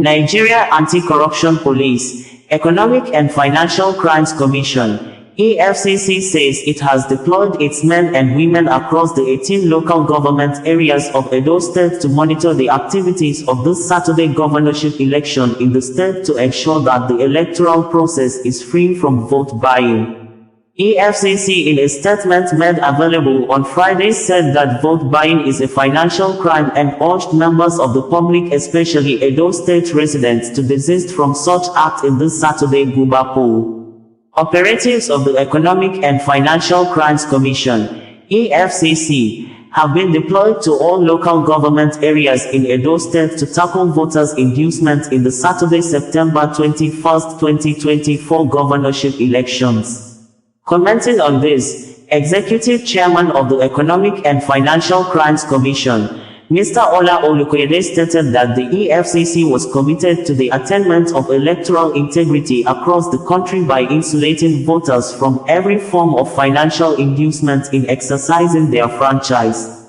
Nigeria Anti-Corruption Police, Economic and Financial Crimes Commission, EFCC says it has deployed its men and women across the 18 local government areas of Edo State to monitor the activities of this Saturday governorship election in the state to ensure that the electoral process is free from vote buying. EFCC in a statement made available on Friday said that vote buying is a financial crime and urged members of the public, especially Edo State residents, to desist from such act in this Saturday Guba poll. Operatives of the Economic and Financial Crimes Commission, EFCC, have been deployed to all local government areas in Edo State to tackle voters' inducement in the Saturday, September 21, 2024 governorship elections. Commenting on this, Executive Chairman of the Economic and Financial Crimes Commission, Mr. Ola Olukoyede, stated that the EFCC was committed to the attainment of electoral integrity across the country by insulating voters from every form of financial inducement in exercising their franchise.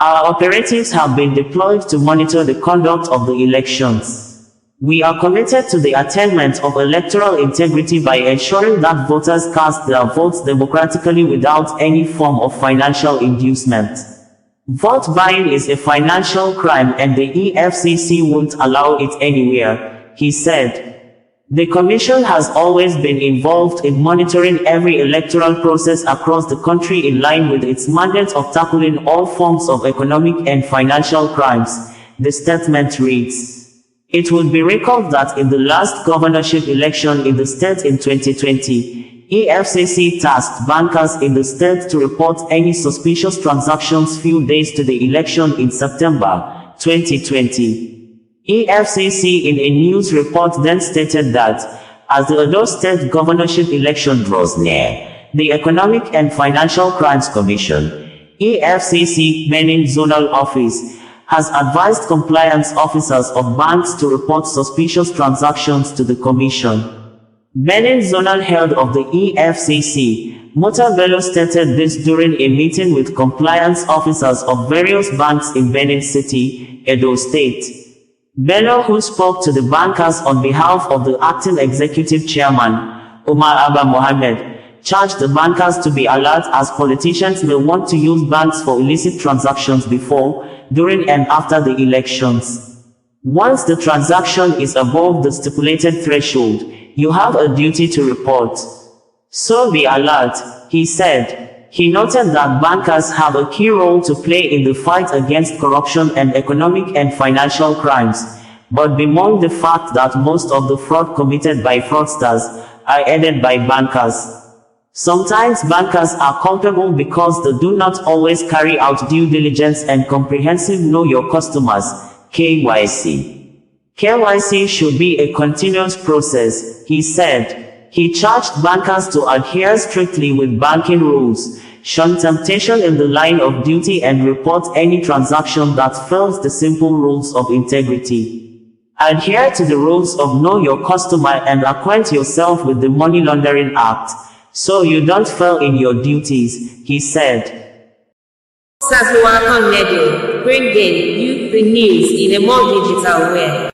Our operatives have been deployed to monitor the conduct of the elections. We are committed to the attainment of electoral integrity by ensuring that voters cast their votes democratically without any form of financial inducement. Vote buying is a financial crime and the EFCC won't allow it anywhere, he said. The Commission has always been involved in monitoring every electoral process across the country in line with its mandate of tackling all forms of economic and financial crimes, the statement reads. It would be recalled that in the last governorship election in the state in 2020, EFCC tasked bankers in the state to report any suspicious transactions few days to the election in September 2020. EFCC in a news report then stated that, as the Edo State governorship election draws near, the Economic and Financial Crimes Commission, EFCC Benin Zonal Office, has advised compliance officers of banks to report suspicious transactions to the Commission. Benin Zonal Head of the EFCC, Mota Bello, stated this during a meeting with compliance officers of various banks in Benin City, Edo State. Bello, who spoke to the bankers on behalf of the acting executive chairman, Umar Abba Mohammed, charged the bankers to be alert as politicians may want to use banks for illicit transactions before, during and after the elections. Once the transaction is above the stipulated threshold, you have a duty to report. So be alert, he said. He noted that bankers have a key role to play in the fight against corruption and economic and financial crimes, but bemoaned the fact that most of the fraud committed by fraudsters are aided by bankers. Sometimes bankers are culpable because they do not always carry out due diligence and comprehensive Know Your Customers (KYC). KYC should be a continuous process, he said. He charged bankers to adhere strictly with banking rules, shun temptation in the line of duty and report any transaction that fails the simple rules of integrity. Adhere to the rules of Know Your Customer and acquaint yourself with the Money Laundering Act, so you don't fail in your duties, he said. Sazuwa Connedio, bringing you the news in a more digital way.